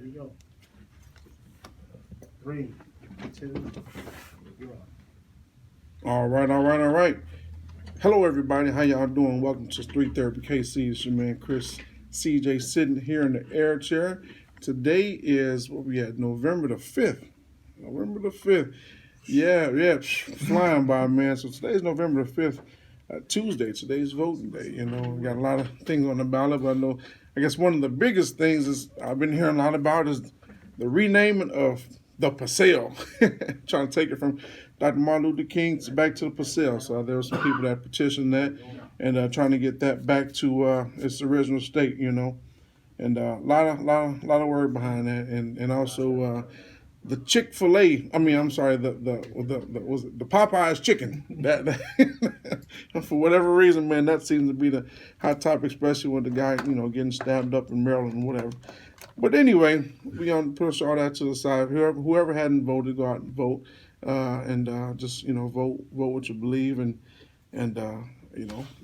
we go. 3, 2, you're on. All right. Hello, everybody. How y'all doing? Welcome to Street Therapy KC. It's your man Chris CJ sitting here in the air chair. Today is what we had, November the 5th. November the 5th. Yeah, flying by, man. So today's November the 5th, Tuesday. Today's voting day. You know, we got a lot of things on the ballot, but I guess one of the biggest things is I've been hearing a lot about is the renaming of the Paseo. Trying to take it from Dr. Martin Luther King back to the Paseo. So there were some people that petitioned that and trying to get that back to its original state, you know. And a lot of word behind that, and also the Chick-fil-A. I'm sorry, the Popeyes chicken. That for whatever reason, man, that seems to be the hot topic, especially with the guy, getting stabbed up in Maryland and whatever. But anyway, we gonna push all that to the side. Whoever hadn't voted, go out and vote, and just vote what you believe, and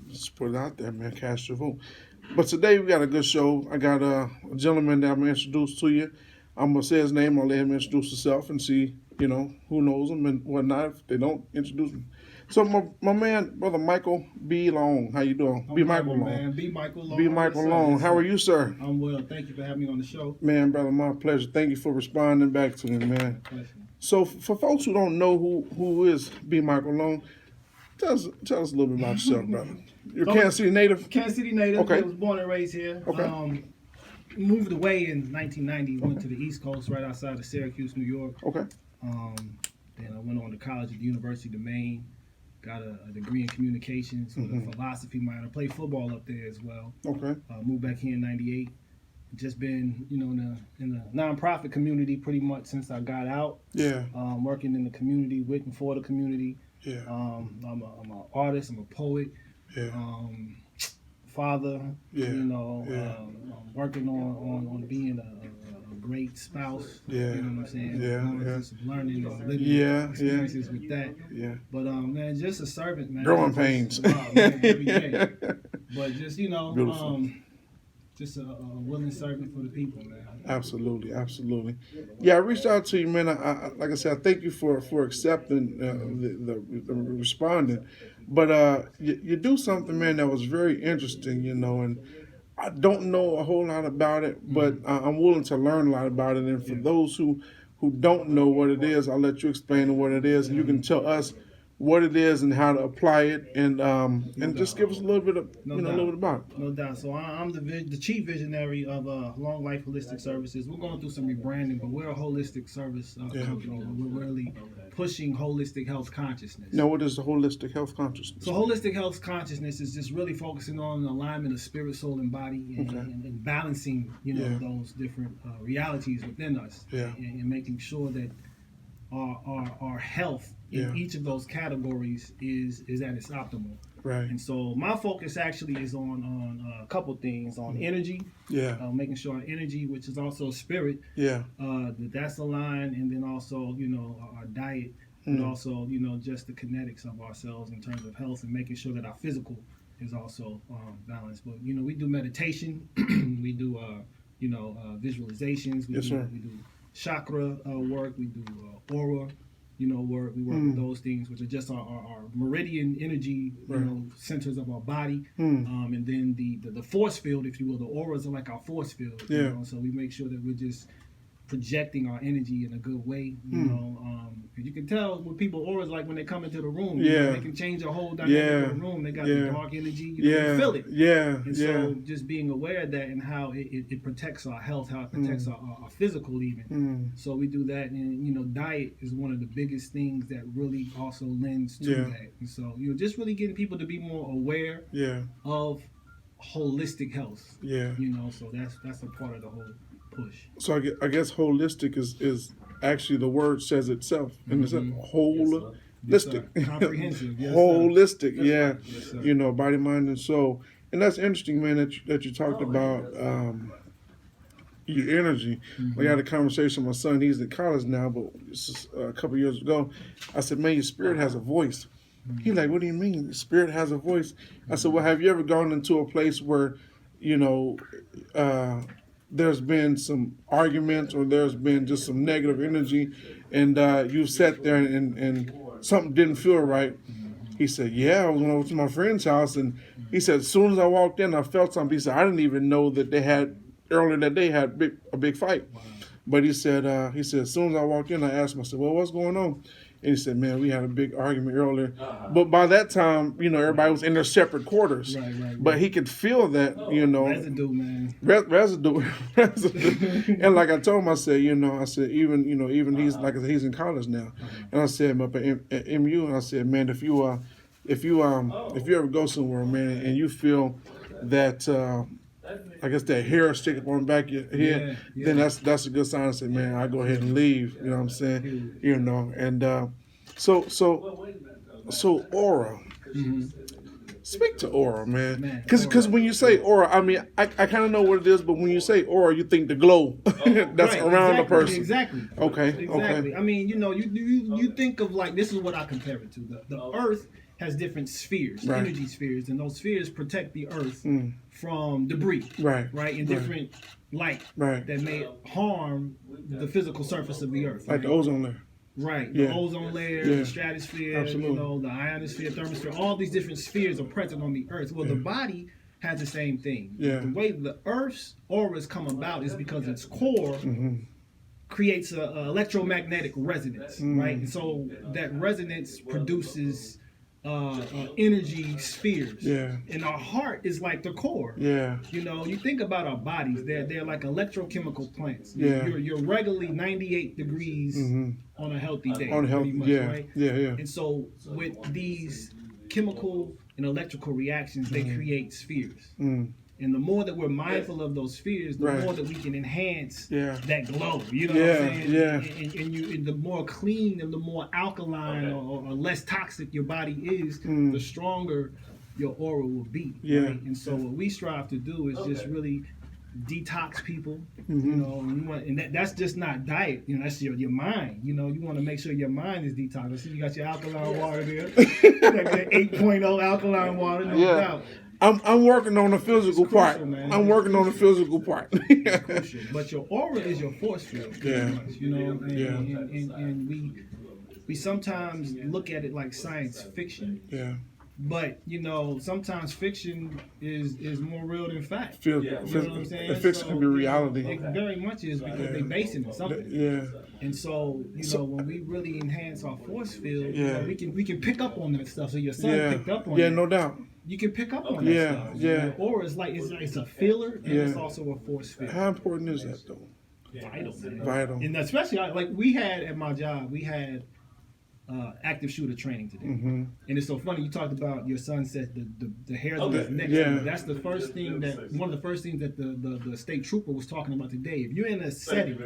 just put it out there, man. Cast your vote. But today we got a good show. I got a gentleman that I'm gonna introduce to you. I'm gonna say his name. I'll let him introduce himself and see, who knows him and whatnot. If they don't introduce him. So my man, brother Michael B. Long, how you doing? B. Michael Long. Man. B. Michael Long. B. Michael Long. How are you, sir? I'm well. Thank you for having me on the show. Man, brother, my pleasure. Thank you for responding back to me, man. Pleasure. So for folks who don't know who is B. Michael Long, tell us a little bit about yourself, brother. You're Kansas City native? Kansas City native. Okay. I was born and raised here. Okay. Moved away in 1990. Went to the East Coast, right outside of Syracuse, New York. Okay. Then I went on to college at the University of Maine. Got a degree in communications with a philosophy minor. Played football up there as well. Okay. Moved back here in '98. Just been, in the nonprofit community pretty much since I got out. Yeah. Working in the community, with and for the community. Yeah. I'm an artist. I'm a poet. Yeah. Father. Yeah. I'm working on being a great spouse. Yeah. You know what I'm saying? Yeah. Going some learning and living experiences with that. Yeah. But man, just a servant, man. Growing pains. Man, every day. But just Beautiful. Just a willing servant for the people, man. Absolutely. Yeah, I reached out to you, man. I like I said, I thank you for accepting the responding. But you do something, man, that was very interesting, and I don't know a whole lot about it, but I'm willing to learn a lot about it. And for those who don't know what it is, I'll let you explain what it is, and you can tell us what it is and how to apply it, and just give us a little bit of a little bit about it. No doubt. So I'm the chief visionary of Long Life Holistic Services. We're going through some rebranding, but we're a holistic service company. We're really pushing holistic health consciousness. Now, what is the holistic health consciousness? So holistic health consciousness is just really focusing on the alignment of spirit, soul, and body, and balancing those different realities within us, and making sure that our health in each of those categories is at its optimal. Right. And so my focus actually is on a couple things, on energy. Yeah. Making sure our energy, which is also spirit. Yeah. That's aligned, and then also our diet, but also just the kinetics of ourselves in terms of health, and making sure that our physical is also balanced. But we do meditation, we do visualizations, we do chakra work, we do aura work. We work with those things, which are just our meridian energy centers of our body, and then the force field, if you will. The auras are like our force field. So we make sure that we're just projecting our energy in a good way. You can tell with people auras, like when they come into the room, they can change the whole dynamic of the room. They got the dark energy, you can feel it. And so just being aware of that, and how it protects our health, how it protects our physical even. So we do that, and diet is one of the biggest things that really also lends to that. And so just really getting people to be more aware of holistic health. So that's a part of the whole push. So I guess holistic is actually, the word says itself, and it's holistic. Yes, comprehensive. Yes, holistic. Yes, body, mind, and soul. And that's interesting, man, that you talked about your energy. We had a conversation with my son. He's in college now, but this is a couple years ago. I said, man, your spirit has a voice. He's like, what do you mean? The spirit has a voice? I said, well, have you ever gone into a place where, there's been some arguments or there's been just some negative energy, and you sat there and something didn't feel right. He said, yeah, I was over to my friend's house, and he said, as soon as I walked in, I felt something. He said, I didn't even know that they had, earlier that day, had a big fight. Wow. But he said, as soon as I walked in, I asked him, I said, well, what's going on? And he said, man, we had a big argument earlier. But by that time, everybody was in their separate quarters. Right. But he could feel that, Residue, man. Residue. And like I told him, I said, even he's, like I said, he's in college now. And I said, up at MU, and I said, man, if you ever go somewhere, man, and you feel that, I guess that hair sticking on the back of your head, then that's a good sign. I said, man, I go ahead and leave. You know what I'm saying? And so aura. Mm-hmm. Speak to aura, man. Because when you say aura, I mean, I kind of know what it is, but when you say aura, you think the glow that's around the person. Exactly. Okay. Exactly. I mean, you think of, like, this is what I compare it to. The Earth has different spheres, energy spheres, and those spheres protect the Earth from debris, right, and different light that may harm the physical surface of the Earth, like the ozone layer. Right, the ozone layer, the stratosphere, the ionosphere, thermosphere, all these different spheres are present on the Earth. Well, the body has the same thing. The way the Earth's auras come about is because its core creates an electromagnetic resonance, right? And so that resonance produces energy spheres. And our heart is like the core. You think about our bodies, they're like electrochemical plants. You're regularly 98 degrees on a healthy day. Right? And so with these chemical and electrical reactions, they create spheres. And the more that we're mindful of those spheres, the more that we can enhance that glow. You know what I'm saying? And the more clean and the more alkaline or less toxic your body is, the stronger your aura will be. Right? And so what we strive to do is just really detox people. That's just not diet. That's your mind. You want to make sure your mind is detoxed. See, you got your alkaline water there. Like that 8.0 alkaline water, no doubt. I'm working on the physical part. I'm working on the physical part. But your aura is your force field, pretty much, and we sometimes look at it like science fiction. But sometimes fiction is more real than fact. You know what I'm saying? Fiction can be reality. It very much is, because they base it in something. And so when we really enhance our force field, we can pick up on that stuff. So your son picked up on it. No doubt. You can pick up on that stuff. Or it's like it's a feeler, and it's also a force field. How important is that, though? Vital, man. Vital. And especially like we had at my job, we had active shooter training today. And it's so funny, you talked about your son said the hairs on his neck. That's the first thing one of the first things that the state trooper was talking about today. If you're in a setting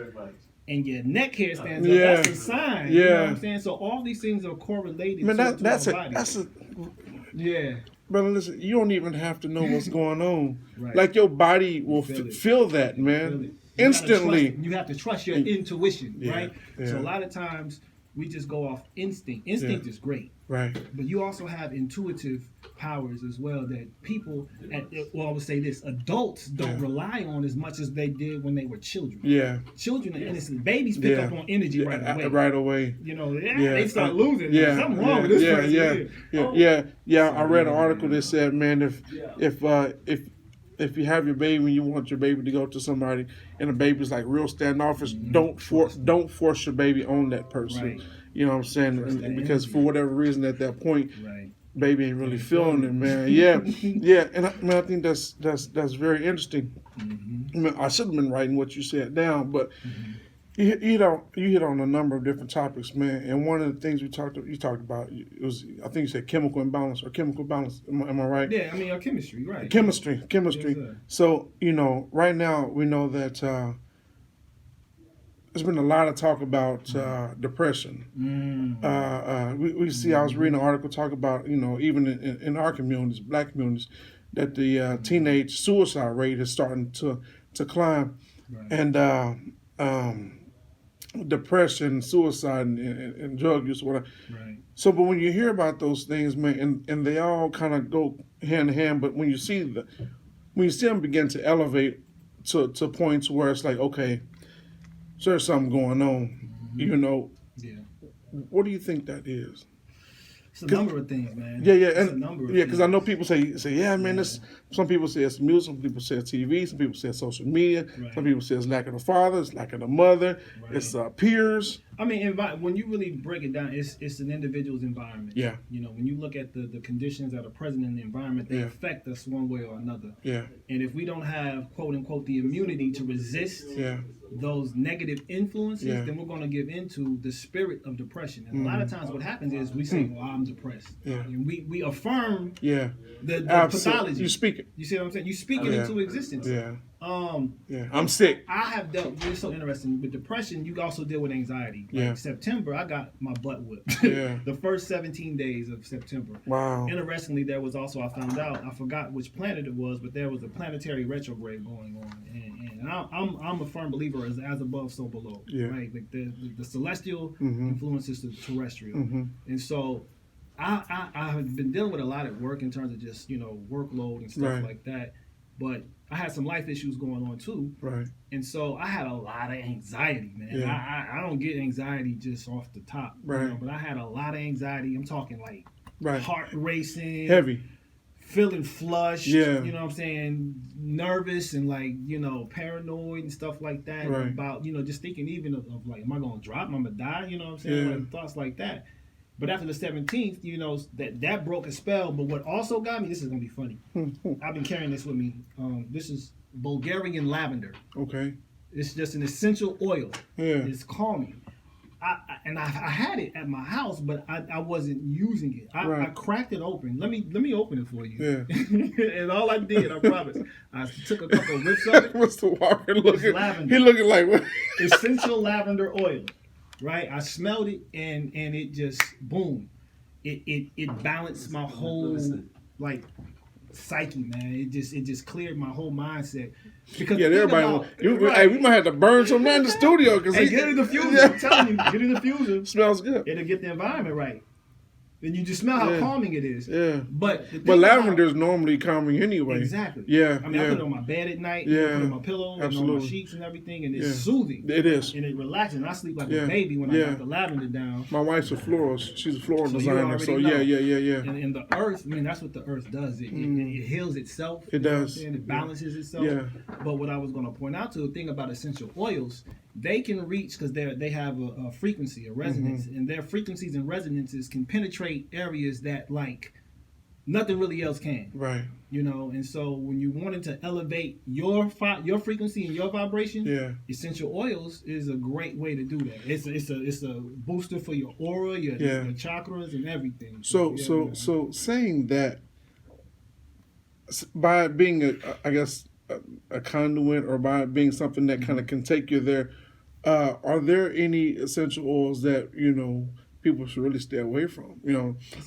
and your neck hair stands up, that's a sign. You know what I'm saying? So all these things are correlated to our body. Brother, listen, you don't even have to know what's going on. Like, your body will feel that, man. Instantly. You have to trust your intuition, right? So a lot of times we just go off instinct. Instinct is great. But you also have intuitive powers as well that people, I would say this, adults don't rely on as much as they did when they were children. Children are innocent. Babies pick up on energy right away. They start losing. Something wrong with this person. I read an article that said, man, if you have your baby and you want your baby to go to somebody and the baby's like real standoffish, don't force your baby on that person. You know what I'm saying? Because for whatever reason at that point, baby ain't really feeling it, man. And I think that's very interesting. I mean, I should have been writing what you said down, but you hit on a number of different topics, man. And one of the things you talked about, it was, I think you said chemical imbalance or chemical balance. Am I right? Yeah, I mean, our chemistry, right? Chemistry. Yes, so right now we know that there's been a lot of talk about depression. We see. I was reading an article talk about even in our communities, black communities, that the teenage suicide rate is starting to climb, and depression, suicide, and drug use, whatever. So, but when you hear about those things, man, and they all kind of go hand in hand, but when you see them begin to elevate to points where it's like, okay, so there's something going on. Yeah. What do you think that is? It's a number of things, man. Yeah, It's a number of because I things. know people say, yeah, man. This. Some people say it's music. Some people say it's TV. Some people say it's social media. Right. Some people say it's lack of the father. It's lack of the mother. Right. It's peers. I mean, when you really break it down, it's an individual's environment. Yeah. When you look at the conditions that are present in the environment, they affect us one way or another. Yeah. And if we don't have, quote unquote, the immunity to resist those negative influences, then we're going to give into the spirit of depression. And a lot of times what happens is we say, well, I'm depressed. Yeah. And we affirm the pathology. You speak it. You see what I'm saying? You speak it into existence. Yeah. I'm sick. I have dealt. It's so interesting with depression. You also deal with anxiety. Like September, I got my butt whipped. Yeah. The first 17 days of September. Wow. Interestingly, there was also, I found out, I forgot which planet it was, but there was a planetary retrograde going on, and I'm a firm believer as above, so below. Yeah. Right. Like the celestial influences the terrestrial, and so. I have been dealing with a lot at work in terms of just workload and stuff like that, but I had some life issues going on too, right? And so I had a lot of anxiety, man. Yeah. I don't get anxiety just off the top, right? But I had a lot of anxiety. I'm talking like heart racing, heavy, feeling flushed. Yeah, you know what I'm saying, nervous and like paranoid and stuff like that about just thinking even of like, am I gonna drop? Am I gonna die? You know what I'm saying? Like thoughts like that. But after the 17th, that broke a spell. But what also got me, this is going to be funny. I've been carrying this with me. This is Bulgarian lavender. Okay. It's just an essential oil. Yeah. It's calming. I had it at my house, but I wasn't using it. I cracked it open. Let me open it for you. Yeah. And all I did, I promise, I took a couple of whiffs of it. Mr. Walker looking. Lavender. He looking like what? Essential lavender oil. Right, I smelled it and it just boom, it balanced my whole like psyche, man. It just cleared my whole mindset because everybody. Hey, we might have to burn some in the studio because get in the diffuser. I'm telling you, get in the diffuser. Smells good. It'll get the environment right. And you just smell how calming it is. Yeah. But lavender is normally calming anyway. Exactly. Yeah. I mean, I put it on my bed at night. Yeah. I put it on my pillow and on my sheets and everything, and it's soothing. It is. And it relaxing. I sleep like a baby when I got the lavender down. My wife's a florist. She's a floral designer. So know. yeah. And the earth, I mean, that's what the earth does. It heals itself. It does. And it balances itself. Yeah. But what I was going to point out to the thing about essential oils, they can reach because they have a frequency, a resonance, and their frequencies and resonances can penetrate areas that like nothing really else can. Right. And so when you wanted to elevate your frequency and your vibration, essential oils is a great way to do that. It's a booster for your aura, your chakras, and everything. So saying that by being a conduit or by being something that kind of can take you there. Are there any essential oils that people should really stay away from?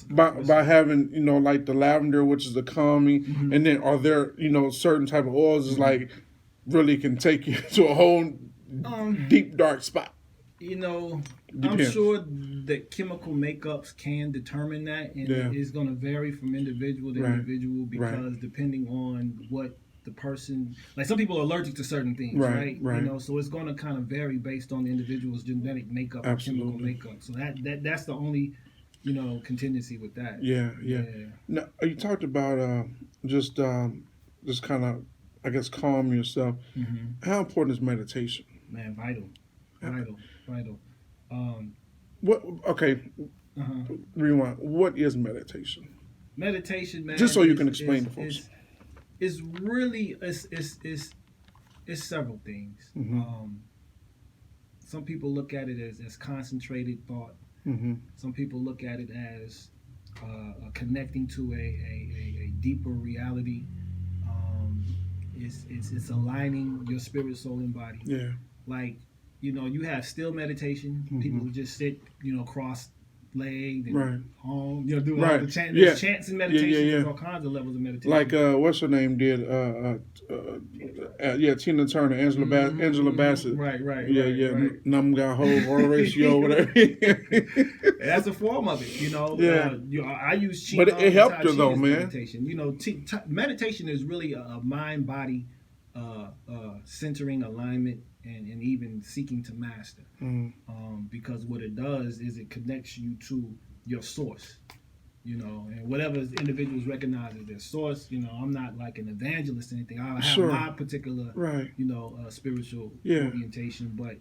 By having like the lavender, which is the calming, and then are there certain type of oils is like really can take you to a whole deep dark spot? I'm sure that chemical makeups can determine that, and it's going to vary from individual to individual because depending on what the person, like some people are allergic to certain things, right? So it's going to kind of vary based on the individual's genetic makeup or chemical makeup. So that's the only contingency with that. Yeah. Now you talked about just kind of calm yourself. How important is meditation? Man, vital. What? Okay. Rewind. What is meditation? Meditation, man. Just so you can explain to folks. It's really it's several things. Some people look at it as concentrated thought. Some people look at it as connecting to a deeper reality. It's aligning your spirit, soul, and body. Yeah. Like you have still meditation. People who just sit cross legged and home, do all the chants. There's chants and meditation. There's all kinds of levels of meditation. Like what's her name did? Tina Turner, Angela Bassett. Right. Nam Ga Ho, Horatio, whatever. That's a form of it, I use Qigong. But it helped her though, man. Meditation. Meditation is really a mind-body centering, alignment, and even seeking to master. Because what it does is it connects you to your source. And whatever individuals recognize as their source, I'm not like an evangelist or anything. I have my particular, spiritual orientation, but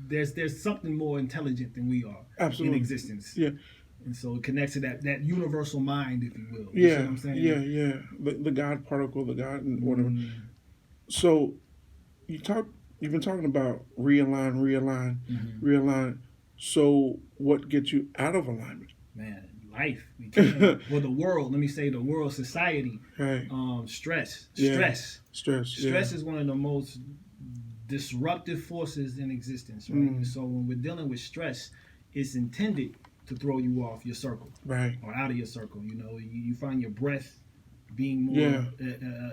there's something more intelligent than we are in existence. Yeah. And so it connects to that universal mind, if you will. You see what I'm saying? Yeah. The God particle, the God, and whatever. So you've been talking about realign. So what gets you out of alignment? Man, life. We can't. Well, the world. Let me say the world, society. Right. Stress. Stress is one of the most disruptive forces in existence, right? So when we're dealing with stress, it's intended to throw you off your circle, right, or out of your circle. You find your breath being more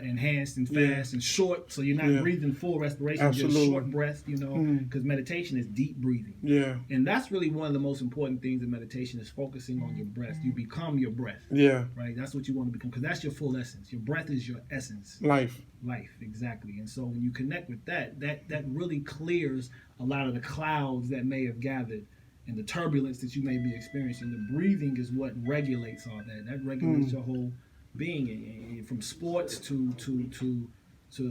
enhanced and fast and short, so you're not breathing full respiration, just short breath, because meditation is deep breathing. Yeah. And that's really one of the most important things in meditation is focusing on your breath. You become your breath. Yeah. Right? That's what you want to become, because that's your full essence. Your breath is your essence. Life, exactly. And so when you connect with that really clears a lot of the clouds that may have gathered and the turbulence that you may be experiencing. The breathing is what regulates all that. That regulates your whole being, from sports to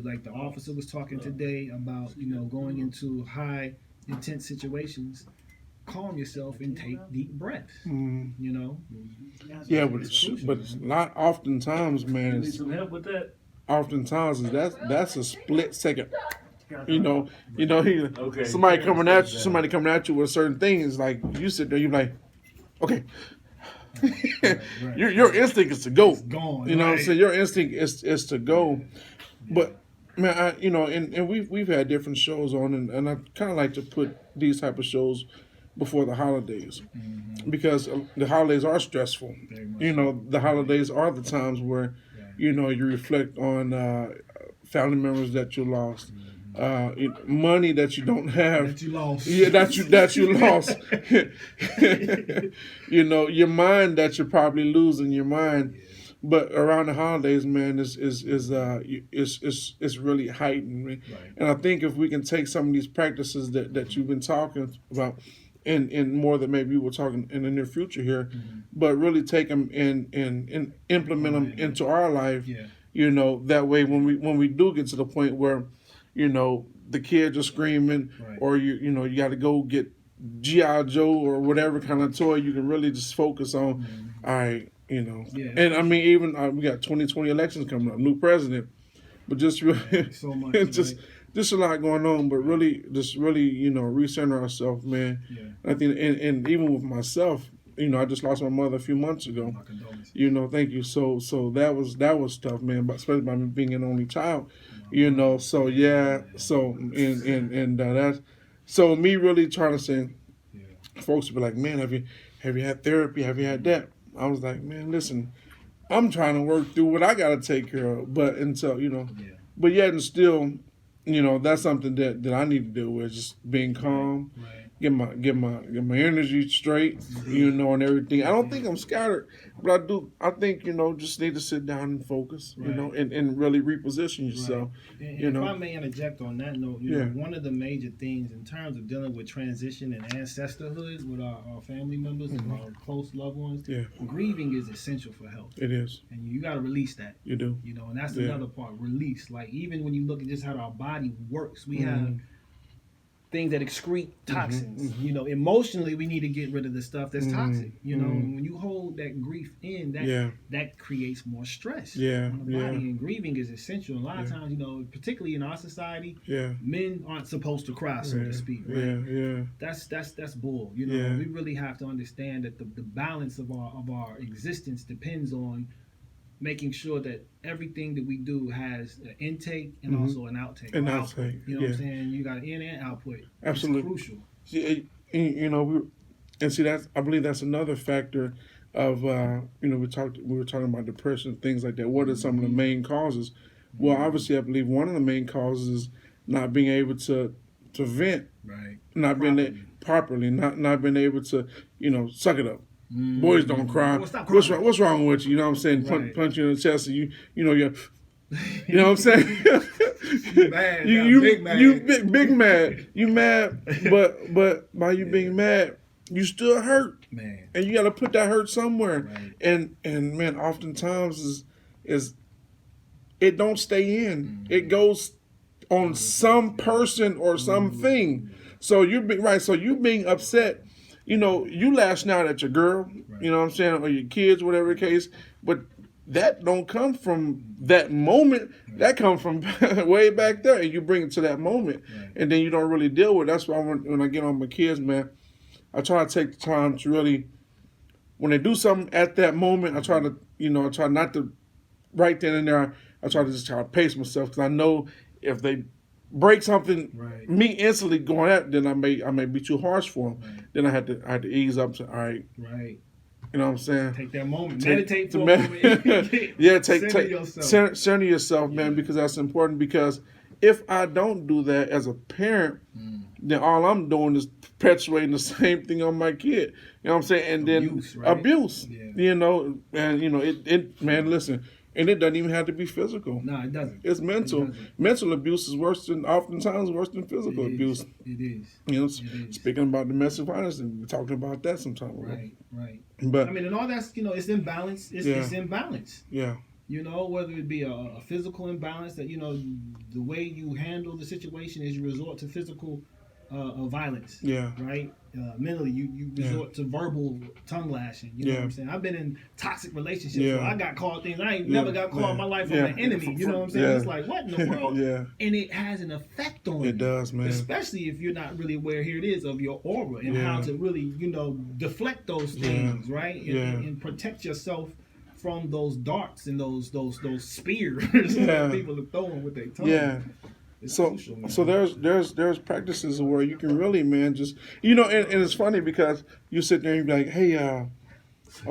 like the officer was talking today about, going into high intense situations. Calm yourself and take deep breaths. Yeah, but it's not oftentimes, man. Need some help with that? Oftentimes that's a split second. Somebody coming at you with a certain thing is like you sit there, you're like, okay. Right. Your instinct is to go. It's gone. You know what I'm saying? Your instinct is to go. But man, and we've had different shows on, and I kind of like to put these type of shows before the holidays, because the holidays are stressful. The holidays are the times where you reflect on family members that you lost. Money that you don't have, that you lost. Yeah, that you lost. Your mind that you're probably losing your mind. But around the holidays, man, is really heightened, man. Right. And I think if we can take some of these practices that you've been talking about, and more that maybe we're talking in the near future here, but really take them and implement them into our life. Yeah. That way when we do get to the point where the kids are screaming, or you got to go get G.I. Joe or whatever kind of toy, you can really just focus on, all right, And I mean, even we got 2020 elections coming up, new president, but just really, so much, just a lot going on, but really, recenter ourselves, man. Yeah. I think, and even with myself, I just lost my mother a few months ago. My condolences. Thank you. So that was tough, man. But especially by me being an only child, So yeah. So and that's so me really trying to say, folks would be like, man, have you had therapy? Have you had that? I was like, man, listen, I'm trying to work through what I got to take care of. But until but yet and still, that's something that I need to do with just being calm. Right. Get my energy straight, and everything. I don't think I'm scattered, but I think, just need to sit down and focus, and really reposition yourself. Right. And if I may interject on that note, one of the major things in terms of dealing with transition and ancestorhood with our family members and our close loved ones, grieving is essential for health. It is. And you got to release that. You do. And that's another part, release. Like, even when you look at just how our body works, we have things that excrete toxins. Emotionally, we need to get rid of the stuff that's toxic. When you hold that grief in, that creates more stress on the body. And grieving is essential. A lot of times, particularly in our society, men aren't supposed to cry, so to speak. Right? That's bull. We really have to understand that the balance of our existence depends on making sure that everything that we do has an intake and also an outtake. An output. outtake. You know what I'm saying? You got an in and output. Absolutely. It's crucial. See, I believe that's another factor of we were talking about depression, things like that. What are some of the main causes? Well, obviously, I believe one of the main causes is not being able to vent, right? Not being properly, not being able to suck it up. Boys don't cry. Well, what's wrong with you? You know what I'm saying? Punch you in the chest, and you're You know what I'm saying? You mad, big mad. You big mad. You mad, but by you being mad, you still hurt, man. and you got to put that hurt somewhere. Right. And man, oftentimes is it don't stay in. Mm-hmm. It goes on some person or something. So you being upset. You know, you lashing out at your girl. Right. You know what I'm saying, or your kids, whatever the case. But that don't come from that moment. Right. That comes from way back there, and you bring it to that moment, right. And then you don't really deal with it. That's why when I get on my kids, man, I try to take the time to really, when they do something at that moment, I try not to right then and there. I try to pace myself, because I know if they break something, right. Me instantly going at, then I may be too harsh for them. Right. Then I had to ease up. To, all right. Right. You know what I'm saying? Take that moment. Meditate for a moment. Yeah, center yourself, man, because that's important. Because if I don't do that as a parent, then all I'm doing is perpetuating the same thing on my kid. You know what I'm saying? And abuse, then right? abuse. Yeah. You know, and it man, listen. And it doesn't even have to be physical. No, it doesn't. It's mental. Mental abuse is oftentimes worse than physical abuse. It is. You know, speaking about domestic violence, and we're talking about that sometimes. Right. But I mean, and all that's, it's imbalance. It's imbalance. Yeah. You know, whether it be a physical imbalance, that, the way you handle the situation is you resort to physical violence. Yeah. Right? Mentally, you resort to verbal tongue lashing. You know what I'm saying? I've been in toxic relationships where I got called things I ain't never got called in my life from an enemy. You know what I'm saying? It's like, what in the world? And it has an effect on you. It does, man. Especially if you're not really aware, here it is, of your aura and how to really, deflect those things, right? And protect yourself from those darts and those spears that people are throwing with their tongue. Yeah. So there's practices where you can really, man, just, and it's funny because you sit there and you be like, hey, a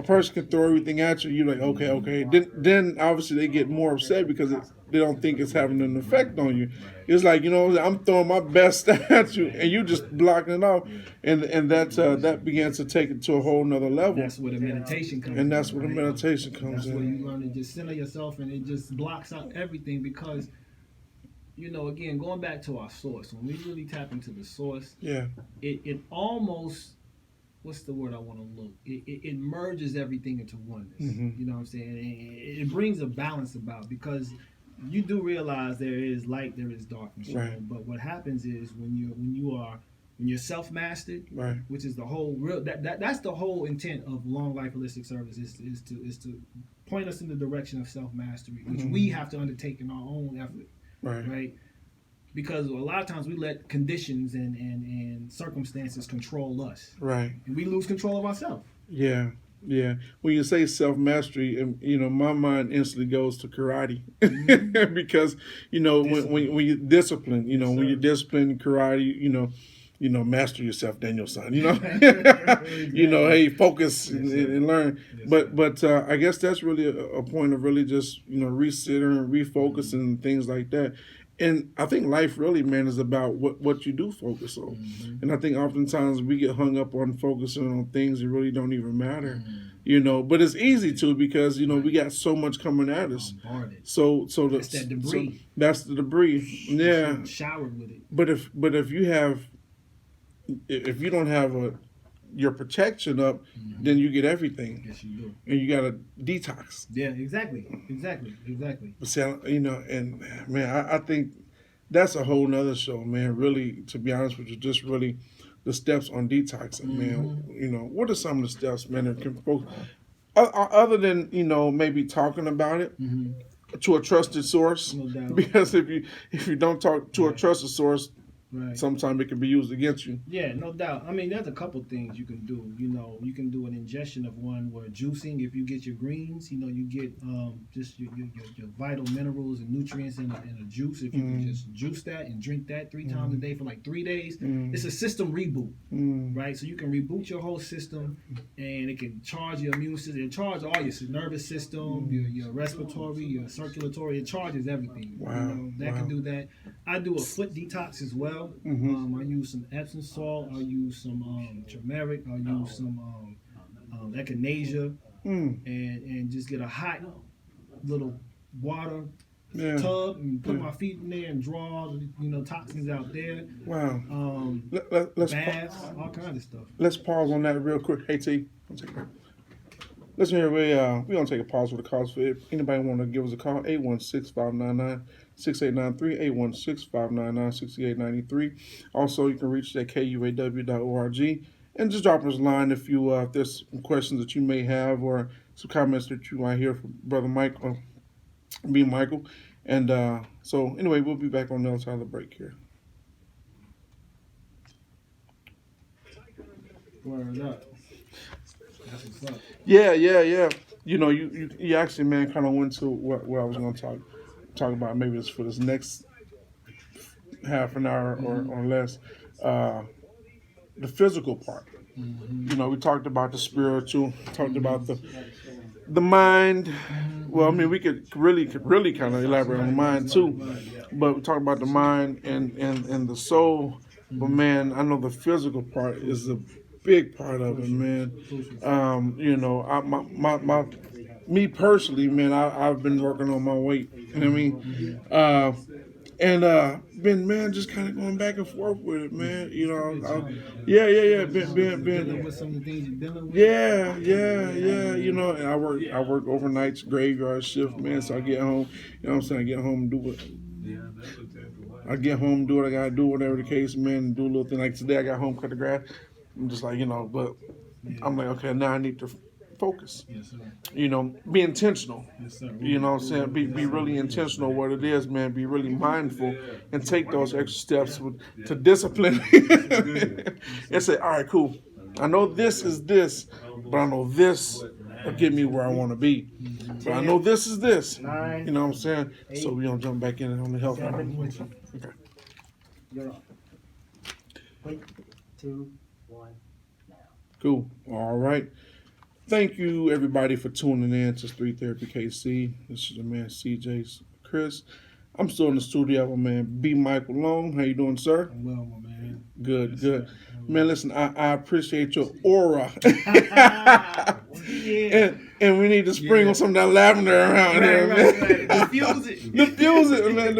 person can throw everything at you. You're like, okay. Then obviously they get more upset because they don't think it's having an effect on you. It's like, I'm throwing my best at you and you just blocking it off, and that begins to take it to a whole nother level. That's where the meditation comes. And that's where the meditation comes in. That's where you learn to just center yourself, and it just blocks out everything because. Again, going back to our source, when we really tap into the source, it almost, what's the word I want to look? It merges everything into oneness. Mm-hmm. You know what I'm saying? It brings a balance about, because you do realize there is light, there is darkness. Right. But what happens is when you're self-mastered, right, which is the whole real that's the whole intent of Long Life Holistic Service is to point us in the direction of self-mastery, which we have to undertake in our own effort. Right. Because a lot of times we let conditions and circumstances control us. Right. And we lose control of ourselves. Yeah. Yeah. When you say self-mastery, my mind instantly goes to karate. Mm-hmm. Because, when you discipline, when you discipline karate, master yourself, Daniel son, exactly. Hey, focus and learn. Yes, but I guess that's really a point of really just, reconsidering and refocusing and things like that. And I think life really, man, is about what you do focus on. Mm-hmm. And I think oftentimes we get hung up on focusing on things that really don't even matter, but it's easy to, because, we got so much coming at us. So that's that debris. So that's the debris. Yeah. Showered with it. But if you don't have your protection up, then you get everything. Yes, you do. And you got to detox. Yeah, exactly. But see, and man, I think that's a whole nother show, man. Really, to be honest with you, just really the steps on detoxing, man. What are some of the steps, man, that can folks, other than, maybe talking about it to a trusted source? No doubt. Because if you don't talk to a trusted source, right, sometimes it can be used against you. Yeah, no doubt. I mean, there's a couple things you can do. You can do an ingestion of one where juicing. If you get your greens, you get just your vital minerals and nutrients in a juice. If you can just juice that and drink that 3 times a day for like 3 days, it's a system reboot, right? So you can reboot your whole system, and it can charge your immune system. It charges all your nervous system, your respiratory, your circulatory. It charges everything. Wow. That can do that. I do a foot detox as well. I use some Epsom salt. I use some turmeric. I use some echinacea, and just get a hot little water tub and put my feet in there and draw all the toxins out there. Wow. Let's baths, all kinds of stuff. Let's pause on that real quick. Hey T, listen here, we're gonna take a pause for the calls. For if anybody want to give us a call, 816-599-6893, 816-599-6893. Also, you can reach at kuaw.org and just drop us a line if there's some questions that you may have or some comments that you might hear from Brother Mike or me, Michael. And so anyway, we'll be back on the other side of the break here. Word up. That's what's up. Yeah. You actually, man, kind of went to what I was going to talk about. Maybe it's for this next half an hour or less. The physical part. Mm-hmm. We talked about the spiritual, talked about the mind. Well, I mean, we could really kind of elaborate on the mind too, but we talked about the mind and the soul. But man, I know the physical part is a big part of it, man. Me personally, man, I've been working on my weight. You know what I mean? Been, man, just kind of going back and forth with it, man. Been Dealing with some of the things you're dealing with. Yeah. And I work overnights, graveyard shift, man. So I get home. You know what I'm saying? I get home and do what. I get home, do what I gotta do, whatever the case, man. And do a little thing. Like today, I got home, cut the grass. I'm just like, but I'm like, okay, now I need to focus. Yes, sir. Be intentional. Yes, sir. You know what I'm saying? Be really intentional what it is, man. Be really mindful and take those extra steps to discipline. And say, all right, cool. I know this is this, but I know this will get me where I want to be. But I know this is this. You know what I'm saying? So we're going to jump back in on the health. Okay. You're on. 3, 2, 1, now. Cool. All right. Thank you, everybody, for tuning in to Street Therapy KC. This is your man, CJ Chris. I'm still in the studio with my man, B. Michael Long. How you doing, sir? I'm well, my man. Good. Man, listen, I appreciate your aura. and we need to sprinkle some of that lavender around here, man. Right. Diffuse it. Diffuse it, man.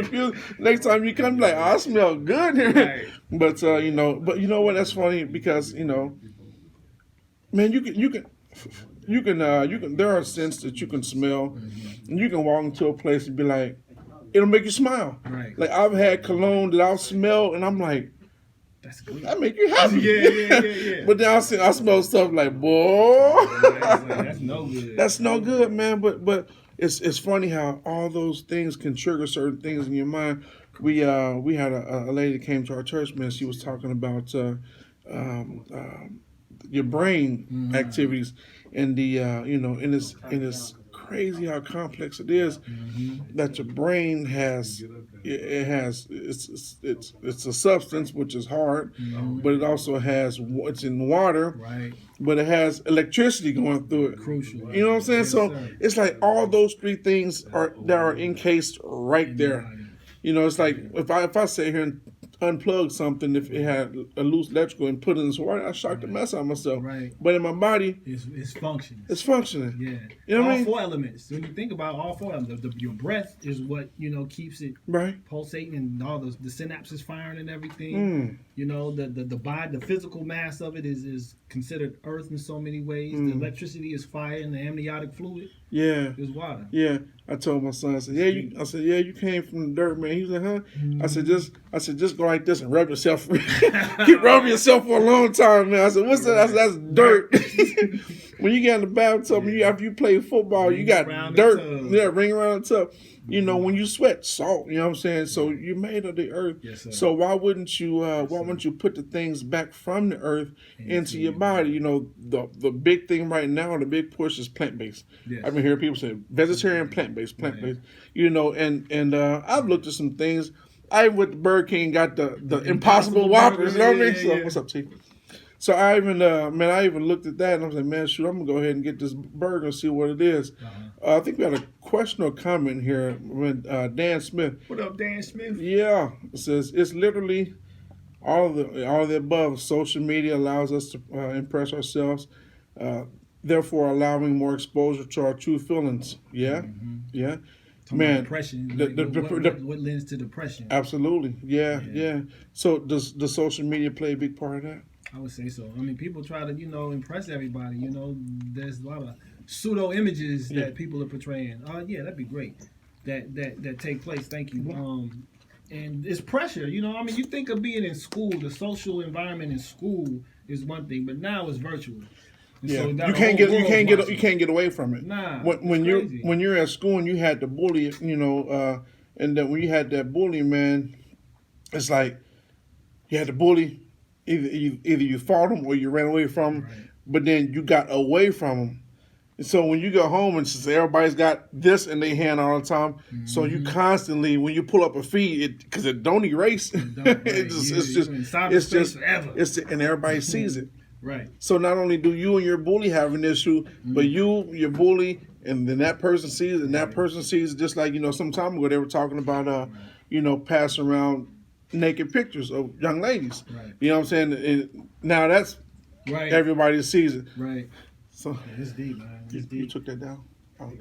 Next time you come, like, I smell good here. Right. But you know what? That's funny because man, you can. There are scents that you can smell, and you can walk into a place and be like, it'll make you smile. Right. Like I've had cologne that I'll smell, and I'm like, that's good. that make you happy. Yeah. But then I smell stuff like, boy, that's no good. That's no good, man. But it's funny how all those things can trigger certain things in your mind. We had a lady that came to our church, man. She was talking about your brain activities and the and it's crazy how complex it is that your brain has. It's a substance which is hard, but it also has it's in water, right? But it has electricity going through it. Crucial. You know what I'm saying? Yes, So sir. it's like all those three things are encased right there. It's like if I sit here and unplug something, if it had a loose electrical and put it in this water, I shocked the mess out of myself. Right. But in my body, it's functioning. it's functioning. Yeah. You know what I mean? All 4 elements. When you think about all 4 elements, your breath is what keeps it Right. pulsating and all the synapses firing and everything. The body, the physical mass of it is considered earth in so many ways. The electricity is fire, and the amniotic fluid Yeah. is water. Yeah. I told my son, I said, you came from the dirt, man. He was like, huh? I said, just go like this and rub yourself. Keep rubbing yourself for a long time, man. I said, what's that? I said, that's dirt. When you get in the bathtub, after you play football, you got dirt. Yeah, ring around the tub. When you sweat, salt. You know what I'm saying? So you're made of the earth. Yes, sir. So why wouldn't you put the things back from the earth into your body? The big thing right now, the big push is plant-based. Yes. I've been hearing people say vegetarian, plant-based. And I've looked at some things. I went to Burger King, got the Impossible Whoppers. You know what I mean? So what's up, T? So I even looked at that and I was like, man, shoot, I'm gonna go ahead and get this burger and see what it is. I think we had a question or comment here with Dan Smith. What up, Dan Smith? Yeah, it says it's literally all of the above. Social media allows us to impress ourselves, therefore allowing more exposure to our true feelings. Yeah, yeah. Talking Man, about depression. the- What lends to depression? Absolutely. Yeah, Yeah. yeah. So does the social media play a big part of that? I would say so. I mean, people try to, impress everybody. There's a lot of pseudo images Yeah. that people are portraying. Yeah, that'd be great. That take place. Thank you. And it's pressure. I mean, you think of being in school, the social environment in school is one thing, but now it's virtual. And Yeah, so now you the can't whole get you world's can't get watching. you can't get away from it. Nah, When it's you're crazy. when you're at school and you had the bully, and then when you had that bully, man, it's like you had the bully. Either you fought him or you ran away from him, Right. but then you got away from him. And so when you go home and since everybody's got this in their hand all the time, so you constantly when you pull up a feed, because it don't erase. Don't, right. It's You just in cyberspace it's just forever. and everybody sees it. Right. So not only do you and your bully have an issue, but you, your bully, and then that person sees it, and that person sees it. Just like some time ago they were talking about, passing around naked pictures of young ladies. Right. You know what I'm saying? And now that's Right. everybody sees it. Right. So Yeah, it's deep, man. It's you deep. took that down. Oh.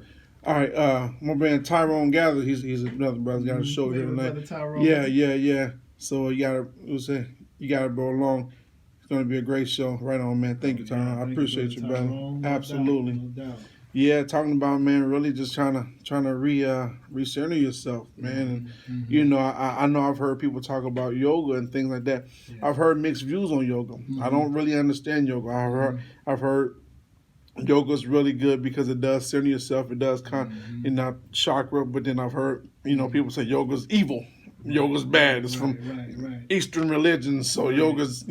All right, my man Tyrone Gather, he's another brother. Got a show here Remember tonight. Brother Tyrone? Yeah. So you gotta go along. It's gonna be a great show. Right on, man. Thank you, Tyrone. I Thank appreciate you, brother. Tyrone. No Absolutely. doubt, no doubt. Yeah, talking about, man, really just trying to recenter yourself, man. And Mm-hmm. I know I've heard people talk about yoga and things like that. Yeah. I've heard mixed views on yoga. I don't really understand yoga. I've heard yoga's really good because it does center yourself. It does chakra. But then I've heard people say yoga's evil. Yoga's bad. It's from Right. Eastern religions, so yoga's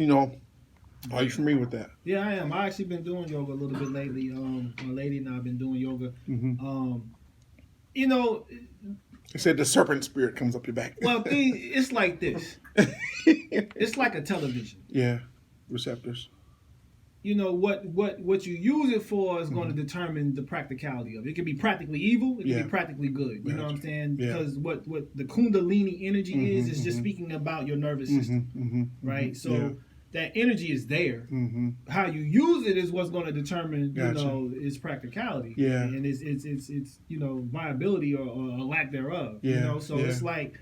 Are you familiar with that? Yeah, I am. I actually been doing yoga a little bit lately. My lady and I have been doing yoga. Mm-hmm. They said the serpent spirit comes up your back. Well, it's like this. It's like a television. Yeah, receptors. What you use it for is going to determine the practicality of it. It can be practically evil. It can Yeah. be practically good. You know what I'm saying? Yeah. Because what the Kundalini energy is just speaking about your nervous system, right? So Yeah. that energy is there. Mm-hmm. How you use it is what's going to determine, Gotcha. its practicality. Yeah. And it's viability or a lack thereof. Yeah. So Yeah. it's like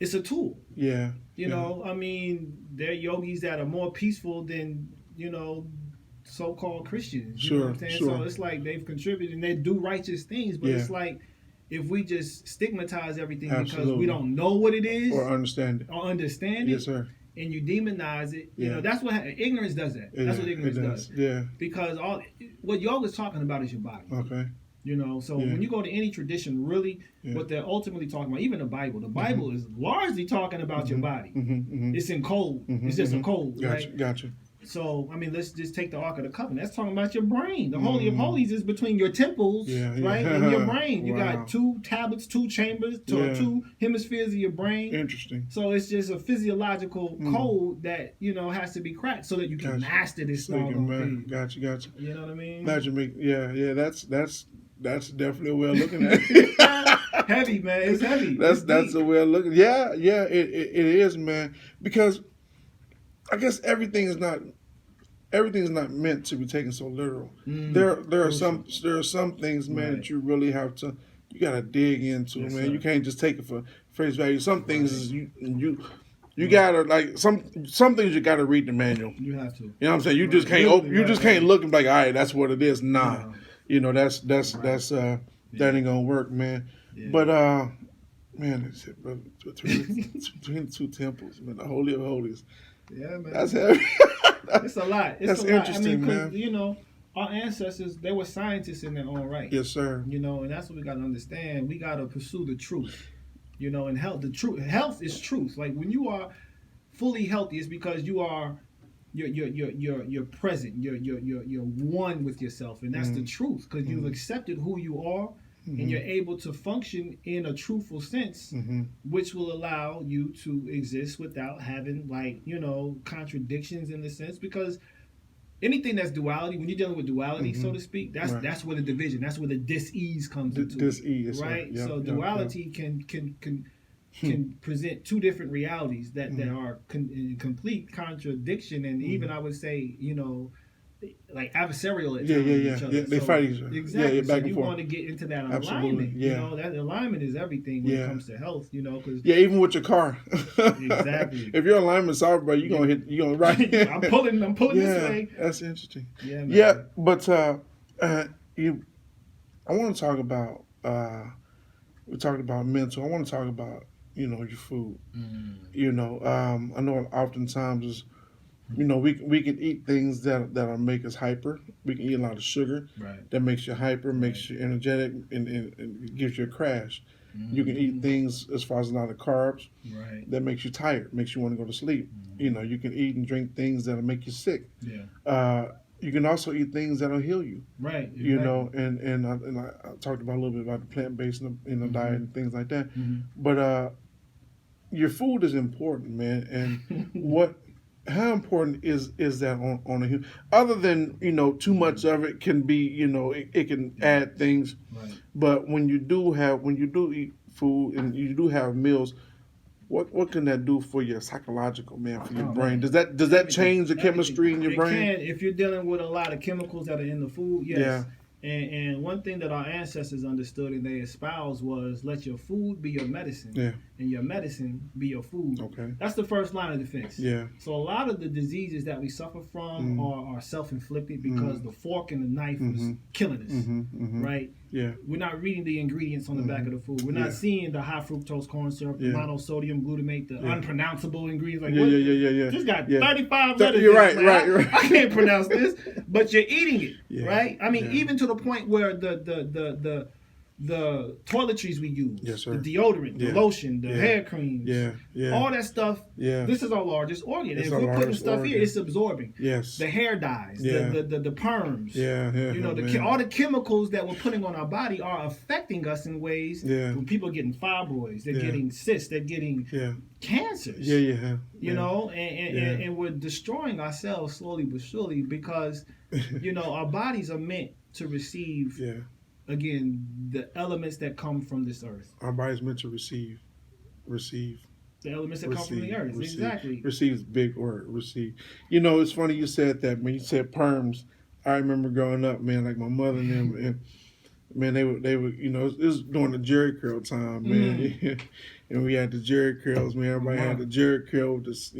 it's a tool. Yeah. I mean, there are yogis that are more peaceful than, so-called Christians. You know what I'm saying? Sure. So it's like they've contributed and they do righteous things, but Yeah. it's like if we just stigmatize everything because Absolutely. we don't know what it is Or understand it. or understand it, Yes, sir. and you demonize it, Yeah. that's what ignorance does that. That's what ignorance it does. Yeah. Because what yoga's talking about is your body. Okay. So Yeah. when you go to any tradition, really, Yeah. what they're ultimately talking about, even the Bible is largely talking about your body. Mm-hmm. Mm-hmm. It's in code. Mhm, It's just mhm. a code, Gotcha. right? Gotcha. So, I mean, let's just take the Ark of the Covenant. That's talking about your brain. The Holy of Holies is between your temples, Yeah, yeah. right, and your brain. You Wow. got 2 tablets, 2 chambers, Yeah. 2 hemispheres of your brain. Interesting. So it's just a physiological code that, has to be cracked so that you can Gotcha. master this So you can, doggone man. thing. Gotcha. You know what I mean? Yeah. That's definitely a way of looking at it. Heavy, man. It's heavy. That's deep. a way of looking. Yeah. It is, man. Because I guess everything is not meant to be taken so literal. There are some things, man, Right. that you really have to. You gotta dig into, Yes, man. sir. You can't just take it for face value. Some things is you gotta like some things you gotta read the manual. You have to. You know what I'm saying? You just Right. can't Literally, you just right, can't look and be like, all right, that's what it is. Nah, No. that's that ain't gonna work, man. Yeah. But man, it's between the 2 temples, man, the Holy of Holies. Yeah, man. That's heavy. It's a lot. It's That's a lot. interesting, 'cause, man. our ancestors, they were scientists in their own right. Yes, sir. And that's what we got to understand. We got to pursue the truth. And health is truth. Like when you are fully healthy, it's because you're present. You're one with yourself, and that's the truth. Because you've accepted who you are, and you're able to function in a truthful sense, which will allow you to exist without having contradictions in the sense. Because anything that's duality, when you're dealing with duality, so to speak, that's where the division, that's where the dis-ease comes into Dis-ease, it, right? yeah, So yeah, duality can present 2 different realities that are in complete contradiction, and even I would say, like adversarial at Yeah, times yeah, with yeah. each other. Yeah, they fight each other. Exactly. Yeah, back so and you forth. want to get into that Absolutely, alignment. yeah. You know, that alignment is everything when Yeah. it comes to health. You know, because Yeah, even with your car. Exactly. If your alignment's off, bro, you gonna right. I'm pulling Yeah, this way. that's interesting. Yeah, man. Yeah, but I want to talk about. We talked about mental. I want to talk about your food. You know, I know oftentimes is, we can eat things that'll make us hyper. We can eat a lot of sugar Right. that makes you hyper, makes you energetic, and gives you a crash. You can eat things as far as a lot of carbs Right. that makes you tired, makes you want to go to sleep. You can eat and drink things that'll make you sick. Yeah. You can also eat things that'll heal you. Right. Exactly. You know, and I talked about a little bit about the plant based diet and things like that. But your food is important, man. And how important is that on a human? Other than too much of it can be it can add things. Right. But when you do eat food and you do have meals, what can that do for your psychological, man, for your brain? Does that change the chemistry in your brain? It can if you're dealing with a lot of chemicals that are in the food. Yes. Yeah. And one thing that our ancestors understood and they espoused was let your food be your medicine, Yeah. and your medicine be your food. Okay. That's the first line of defense. Yeah. So a lot of the diseases that we suffer from are self-inflicted because the fork and the knife was killing us, right? Yeah. We're not reading the ingredients on the back of the food. We're not seeing the high fructose corn syrup, the monosodium glutamate, the unpronounceable ingredients. Like, Yeah. this got Yeah. 35 letters. You're in it, right. man. I can't pronounce this, but you're eating it, Yeah. right? I mean, Yeah. even to the point where the toiletries we use, Yes, sir. the deodorant, the Yeah. lotion, the Yeah. hair creams, Yeah. all that stuff. Yeah. This is our largest organ. It's If our we're putting largest stuff organ. here, it's absorbing. Yes. The hair dyes, Yeah. the perms. Yeah. You know, man. all the chemicals that we're putting on our body are affecting us in ways. Yeah. When people are getting fibroids, they're Yeah. getting cysts, they're getting Yeah. cancers. Yeah. You know, and we're destroying ourselves slowly but surely because, our bodies are meant to receive, Yeah. again, the elements that come from this earth. Our body's meant to receive. The elements that come from the earth. Exactly. Receive's big word. Receive. It's funny you said that. When you said perms, I remember growing up, man. Like my mother and them, and man, they would. It was during the Jerry curl time, man. And we had the Jerry curls, man. Everybody had the Jerry curl with this,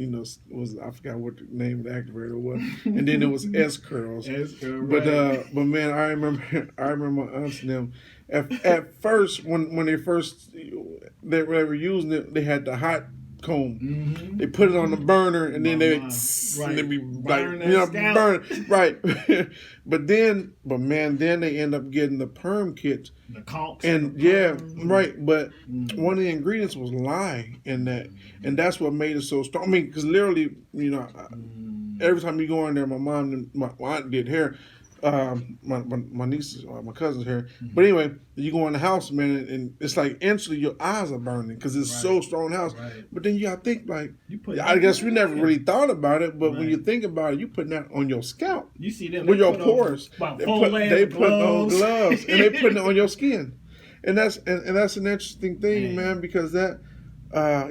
I forgot what the name of the activator was, and then it was S curls. But man, I remember my aunts and them. At first, when they were using it, they had the hot comb. They put it on the burner, and then they be like, burn. Right. but man, then they end up getting the perm kit. The conks. And right. But one of the ingredients was lye in that, and that's what made it so strong. I mean, because literally, every time you go in there, my mom and my aunt did hair. My niece's, my cousin's hair. But anyway, you go in the house, man, and it's like instantly your eyes are burning because it's so strong in the house. Right. But then you gotta think like, I guess we never really thought about it, but when you think about it, you putting that on your scalp. You see them with your pores. They put on gloves and they putting it on your skin, and that's an interesting thing, man, because that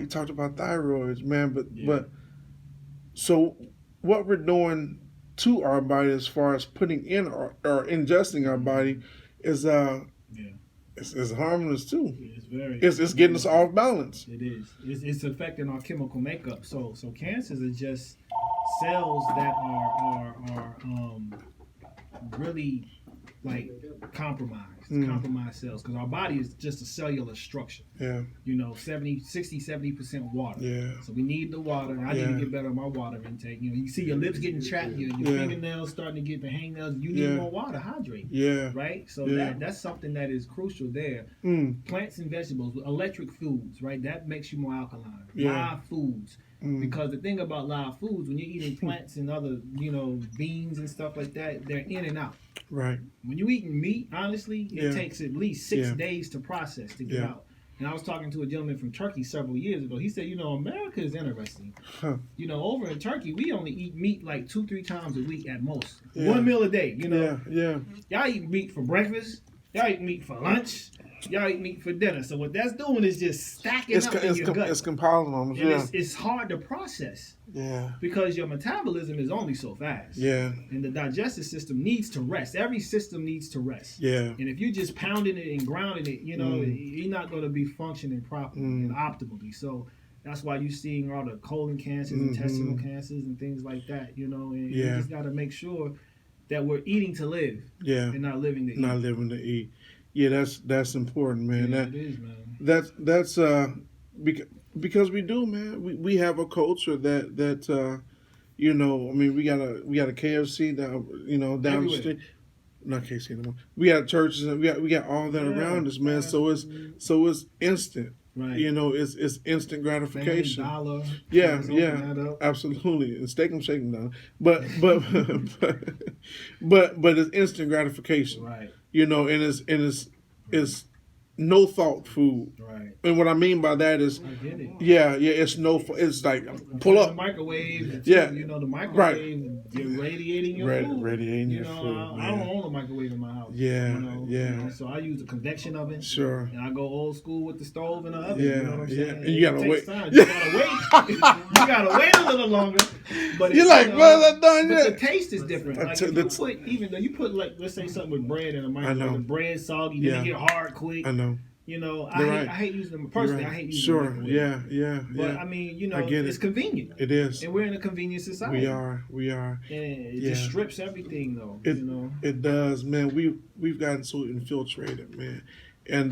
you talked about thyroids, man, but so what we're doing to our body as far as putting in or ingesting our body is it's harming us too. It's getting us off balance. It is. It's affecting our chemical makeup. So cancers are just cells that are really like compromised cells, because our body is just a cellular structure. 70% water. So we need the water. I need to get better on my water intake. You see your lips getting chapped, your fingernails starting to get the hangnails. You need more water, hydrate. Right? So that's something that is crucial there. Plants and vegetables, electric foods, right? That makes you more alkaline. Live foods. Because the thing about live foods, when you're eating plants and other, beans and stuff like that, they're in and out. Right. When you're eating meat, honestly, it takes at least 6 days to process to get out. And I was talking to a gentleman from Turkey several years ago. He said, America is interesting. Over in Turkey, we only eat meat like 2-3 times a week at most. 1 meal a day, Y'all eat meat for breakfast. Y'all eat meat for lunch. y'all eat meat for dinner. So what that's doing is just stacking up in your gut. It's compiling on us. And Yeah. it's hard to process Yeah. because your metabolism is only so fast. Yeah. And the digestive system needs to rest. Every system needs to rest. Yeah. And if you're just pounding it and grounding it, you know, you're not going to be functioning properly and optimally. So that's why you're seeing all the colon cancers, intestinal cancers, and things like that, you know. And you just got to make sure that we're eating to live and not living to eat. Not living to eat. Yeah, that's important, man. Yeah, it is, man. That's because we do, man. We have a culture that you know. I mean, we got a KFC down, you know, down Everywhere. the street. Not KFC anymore. We got churches and we got all that around us, man. So it's instant. Right. You know, it's instant gratification. $1 Yeah, Just yeah, open that up. absolutely. And steak 'em, shake 'em down. But it's instant gratification. Right. You know, and it's no thought food. Right. And what I mean by that is, I get it. yeah, it's it's like pull The up, microwave. Yeah. You know, the microwave, you're radiating your food. radiating You your know, food. I don't man. own a microwave in my house. Yeah, You know, yeah. So I use a convection oven. Sure. And I go old school with the stove and the oven. Yeah, You know what I'm yeah. saying? And you gotta it takes wait. time. You gotta wait. You gotta wait a little longer. But You're it's, like, you know, well, that done but yet? the taste is different. Like if you That's- put, even though you put like, let's say something with bread in a microwave, know. the bread soggy, Yeah. then it get hard quick. I know. You know, You're I right. hate using them You're personally. right. I hate using Sure. the microwave. Yeah. But yeah. I mean, you know, I get it's it. convenient, It is. and we're in a convenient society. We are. And it just strips everything, though. It, you know, it does, man. We've gotten so infiltrated, man, and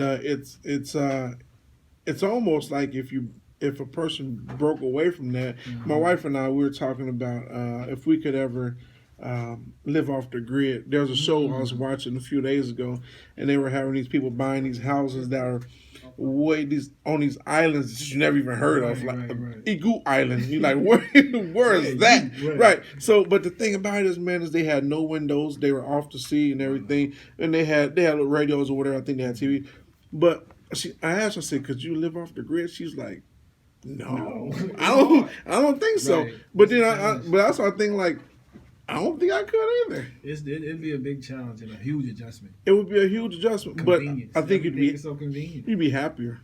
it's almost like if a person broke away from that. My wife and I, we were talking about if we could ever live off the grid. There was a show I was watching a few days ago, and they were having these people buying these houses that are on these islands that you never even heard of, like right. Igu Island. You're like, where is that? Right. So, but the thing about it is, man, is they had no windows. They were off the sea and everything, and they had radios or whatever. I think they had TV. But I asked her, I said, could you live off the grid? She's like, no. I don't think so. Right. But then but I started thinking like, I don't think I could either. It'd be a big challenge and a huge adjustment. It would be a huge adjustment, but Convenience. I think Everything is so convenient. you'd be happier.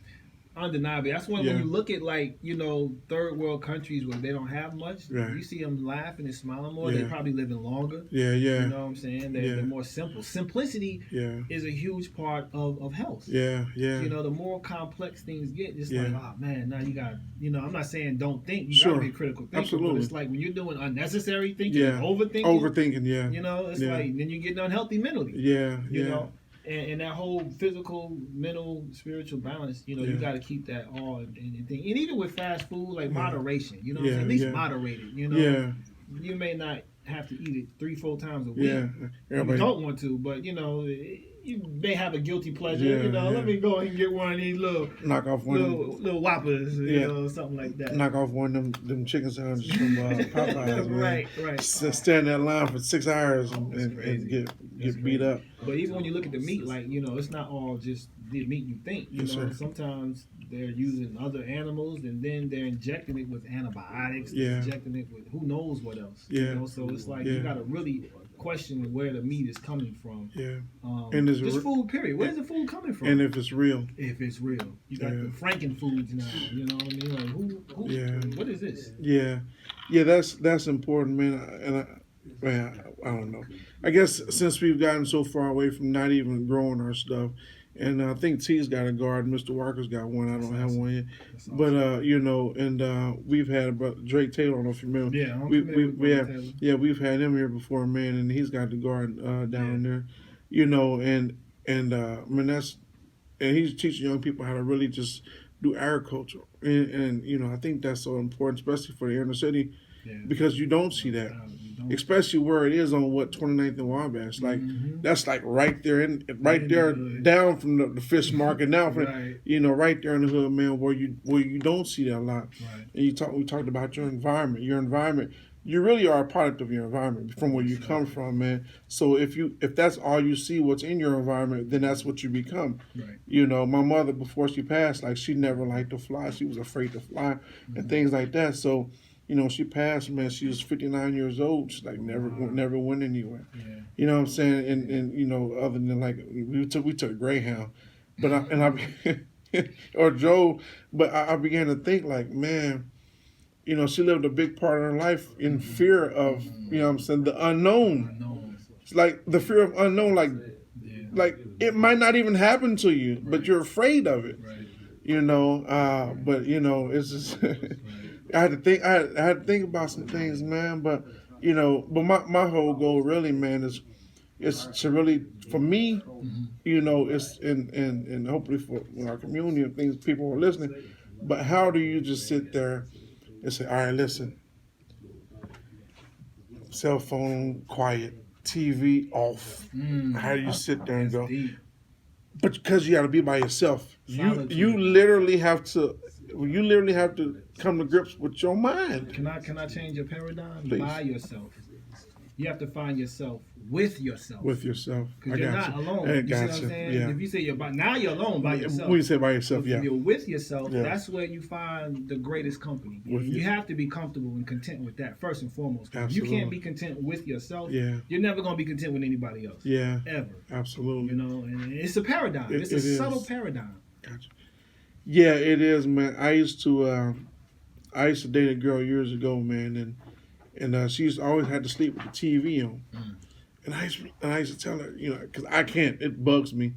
Undeniably. That's when you look at, like, you know, third world countries where they don't have much, Right. you see them laughing and smiling more. Yeah. They probably living longer. Yeah. You know what I'm saying? They're more simple. Simplicity Yeah. is a huge part of health. Yeah. You know, the more complex things get, just like, Yeah. oh man, now you got, you know, I'm not saying don't think, you Sure. gotta be a critical thinker, Absolutely. but it's like when you're doing unnecessary thinking, Yeah. overthinking, Yeah. you know, it's Yeah. like, then you're getting unhealthy mentally, Yeah. you know, and that whole physical, mental, spiritual balance, you know, you Yeah. got to keep that all in thing. And even with fast food, like moderation, you know, Yeah, at least yeah. moderated, you know, Yeah. you may not have to eat it 3-4 times a week. Yeah. You Everybody. don't want to, but you know, you may have a guilty pleasure. Yeah, you know, yeah. let me go and get one of these little Knock off one. little whoppers, Yeah. you know, something like that. Knock off one of them chicken sandwiches from Popeyes, man. right. Stand in that line for 6 hours and crazy. get That's beat crazy. up. But even when you look at the meat, like, you know, it's not all just the meat you think. You Yes, know, sir. sometimes they're using other animals and then they're injecting it with antibiotics. They're Yeah. injecting it with who knows what else. Yeah. You know, so it's like Yeah. you got to really question where the meat is coming from. Yeah. And is it just re- food, period. Where's the food coming from? And if it's real. If it's real, you got Yeah. the Franken foods now. You know what I mean? Like who Yeah. what is this? Yeah. That's important, man. I don't know. I guess since we've gotten so far away from not even growing our stuff, and I think T's got a garden, Mr. Walker's got one. I don't have one yet, That's awesome. but you know, and we've had Drake Taylor. I don't know if you remember. Yeah, I'm we familiar with have Taylor. we've had him here before, man, and he's got the garden down there, you know, and I mean and he's teaching young people how to really just do agriculture, and you know, I think that's so important, especially for the inner city, because you don't see that. You don't. Especially where it is on 29th and Wabash, like Mhm. that's like right there there down from the fish market now, from Right. you know, right there in the hood, man, where you don't see that a lot. Right. And we talked about your environment. Your environment, you really are a product of your environment from where you come from, man. So if that's all you see, what's in your environment, then that's what you become. Right. You know, my mother, before she passed, like, she never liked to fly. She was afraid to fly and things like that. So, you know, she passed, man. She was 59 years old. She's like never went anywhere. Yeah. You know what I'm saying? And you know, other than like we took Greyhound, But or Joe, but I began to think like, man, she lived a big part of her life in fear of, what I'm saying, the unknown. Unknown. It's like the fear of unknown, Yeah. like it might not even happen to you, but you're afraid of it. Right. But it's just I had to think about some things, man. But my whole goal really, man, is to really, for me, it's and hopefully for our community and things, people are listening. But how do you just sit there and say, all right, listen, cell phone quiet, TV off? How do you sit there and go? Deep. But because you got to be by yourself, Solitude. you literally have to come to grips with your mind. Can I change your paradigm? Please. By yourself. You have to find yourself with yourself. With yourself, Because you're not alone. I You see what I'm got you. saying? Yeah. If you say now you're alone by yourself. When you say by yourself, If yeah, you're with yourself, Yeah. that's where you find the greatest company. With You you. have to be comfortable and content with that first and foremost. If you Absolutely. can't be content with yourself, yeah, you're never going to be content with anybody else. yeah, Ever. absolutely. And it's a paradigm. It- It's a it is. subtle paradigm. Gotcha. Yeah, it is, man. I used to date a girl years ago, man, and she used to always had to sleep with the TV on, and I used to tell her, because I can't, it bugs me,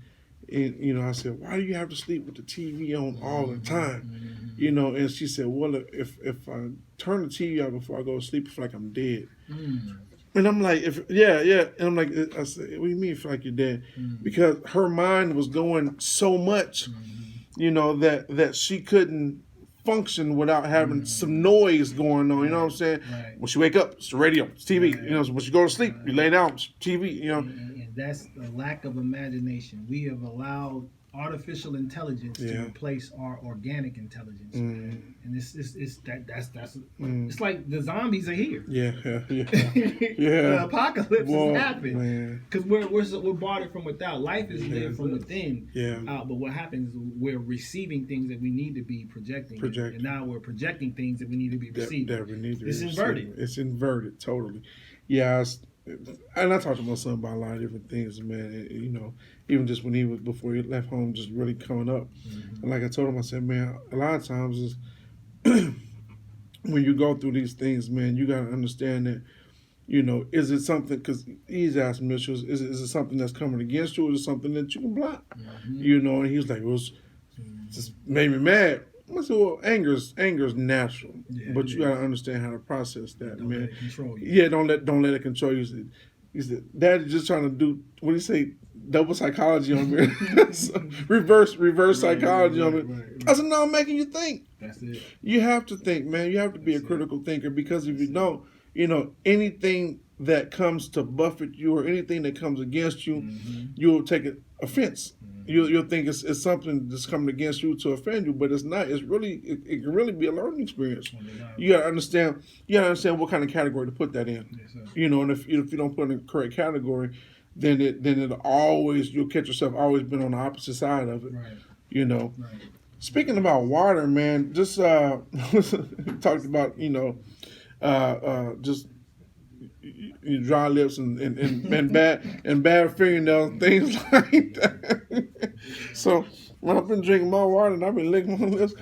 and I said, why do you have to sleep with the TV on all the time, And she said, well, if I turn the TV out before I go to sleep, I feel like I'm dead. And I'm like, and I'm like, I said, what do you mean, feel like you're dead? Because her mind was going so much, that she couldn't function without having some noise going on. You know what I'm saying? Right. When she wake up, it's the radio, it's TV. Right. So when she go to sleep, you lay down, it's TV. And that's the lack of imagination. We have allowed artificial intelligence to Yeah. replace our organic intelligence, Mm. and that's Mm. it's like the zombies are here. Yeah. The apocalypse Whoa, has happened man. because we're bought it from without. Life is there from within. Yeah. But what happens is we're receiving things that we need to be projecting, and now we're projecting things that we need to be receiving. That we need to It's receive. inverted. It's inverted, totally. Yeah, and I talked to my son about a lot of different things, man. Even just when before he left home, just really coming up. And like I told him, I said, man, a lot of times is when you go through these things, man, you got to understand that, is it something, because he's asked me, is it something that's coming against you, or is it something that you can block? And he was like, it just made me mad. I said, well, anger's natural, but you got to understand how to process that, Don't man. let it control you. Yeah, don't let it control you. He said, Daddy's just trying to do, what do you say, double psychology on me. reverse psychology on me. Right. I said, no, I'm making you think. That's it. You have to think, man. You have to be a critical thinker, because if you don't, anything that comes to buffet you or anything that comes against you, you'll take offense. You'll think it's something that's coming against you to offend you, but it's not. It can really be a learning experience. You gotta understand. What kind of category to put that in. Yes, sir. And if you don't put it in the correct category, then you'll catch yourself always been on the opposite side of it. Right. Right. Speaking about water, man, just talked about just dry lips and bad fingernails, things like that. So when I've been drinking my water and I've been licking my lips,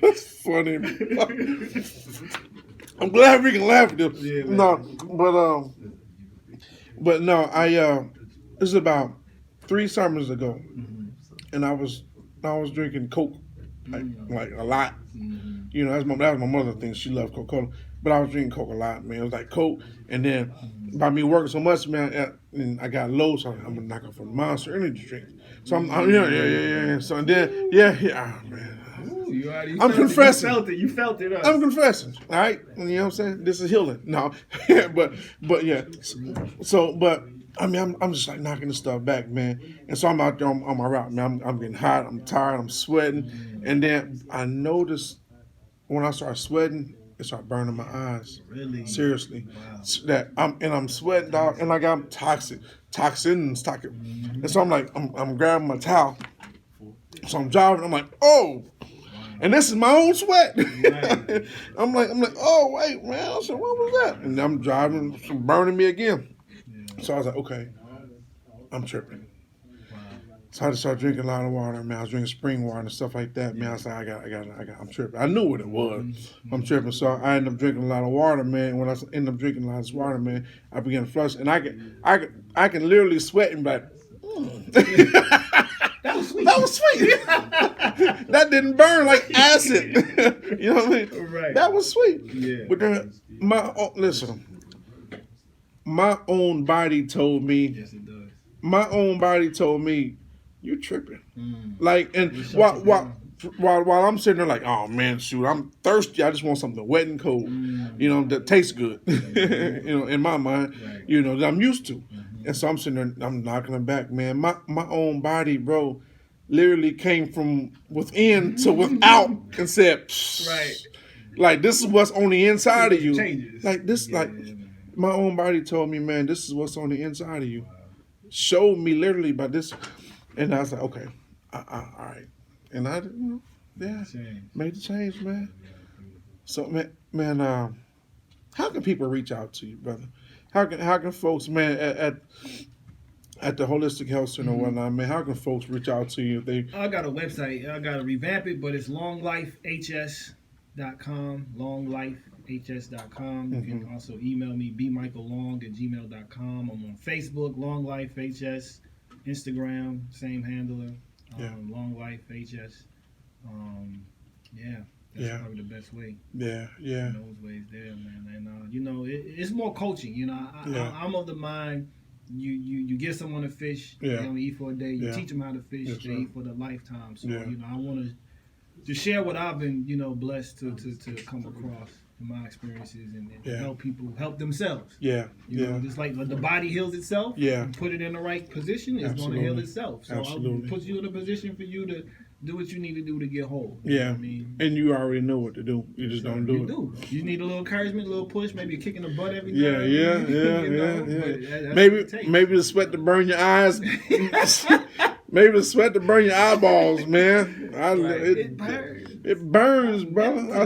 that's funny. I'm glad we can laugh at this. Yeah, man. No, but no, this is about 3 summers ago, and I was drinking Coke like a lot. That was my mother's thing. She loved Coca-Cola, but I was drinking Coke a lot, man. It was like Coke, and then by me working so much, man, and I got low, so I'm gonna knock off a Monster Energy drink. So I'm yeah. So and then man. Ooh, you already I'm felt confessing. It. You felt it. I'm confessing, all right? You know what I'm saying? This is healing. No, but yeah. So, but I mean, I'm just like knocking this stuff back, man. And so I'm out there on my route, man. I'm getting hot. I'm tired. I'm sweating. And then I noticed when I start sweating, it started burning my eyes. Really? Seriously. Wow. I'm sweating, dog, and I got toxins. And so I'm like, I'm grabbing my towel. So I'm driving. I'm like, oh. And this is my own sweat. Right. I'm like, oh wait, man. I said, what was that? And I'm driving, it's burning me again. Yeah. So I was like, okay. I'm tripping. Wow. So I just started drinking a lot of water, man. I was drinking spring water and stuff like that, man. I was like, I'm tripping. I knew what it was. I'm tripping. So I ended up drinking a lot of water, man. When I ended up drinking a lot of this water, man, I began to flush, and I can literally sweat and like, That was sweet. that was sweet. That didn't burn like acid. You know what I mean? Right. That was sweet. Yeah. But then my own body told me. Yes, it does. My own body told me, you tripping. Mm. Like, and It shuts you while I'm sitting there like, oh man, shoot, I'm thirsty. I just want something wet and cold, you know, that tastes good, you know, in my mind, Right. you know, that I'm used to. And so I'm sitting there, I'm knocking it back, man. My own body, bro, literally came from within to without and said, psh, Right. like this is what's on the inside of you. Changes. Like this, Yeah, like man. my own body told me, man, this is what's on the inside of you. Showed me literally by this, and I was like, okay, all right, and I, you know, yeah, Change. made the change, man. So, man, how can people reach out to you, brother? How can folks, man, at the Holistic Health Center or whatnot, man, how can folks reach out to you if they? I got a website. I got to revamp it, but it's longlifehs.com. Longlifehs.com. You can also email me bmichaellong@gmail.com. I'm on Facebook, Long Life HS. Instagram, same handler. Yeah. Long Life HS. Yeah. That's Yeah. probably the best way. Yeah. Those ways there, man. And you know, it's more coaching. You know, I'm of the mind. You give someone a fish, Yeah. they only eat for a day. You Yeah. teach them how to fish, Yes, they sir. eat for the lifetime. So Yeah. you know, I want to share what I've been, you know, blessed to come across in my experiences and Yeah. help people help themselves. Yeah. You know, just like the body heals itself. Yeah. You put it in the right position, it's going to heal Absolutely. itself. So Absolutely. it puts you in a position for you to do what you need to do to get whole. You know Yeah. what I mean. And you already know what to do. You just don't do You it. do. You need a little encouragement, a little push, maybe a kick in the butt every now Yeah, and yeah, then, yeah, you know, yeah, but yeah. that's what Maybe it takes. maybe the sweat to burn your eyes. Maybe the sweat to burn your eyeballs, man. It burns. It burns, brother. I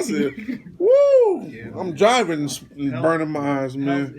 said, woo! Yeah, I'm driving and Health- burning my eyes, man. Health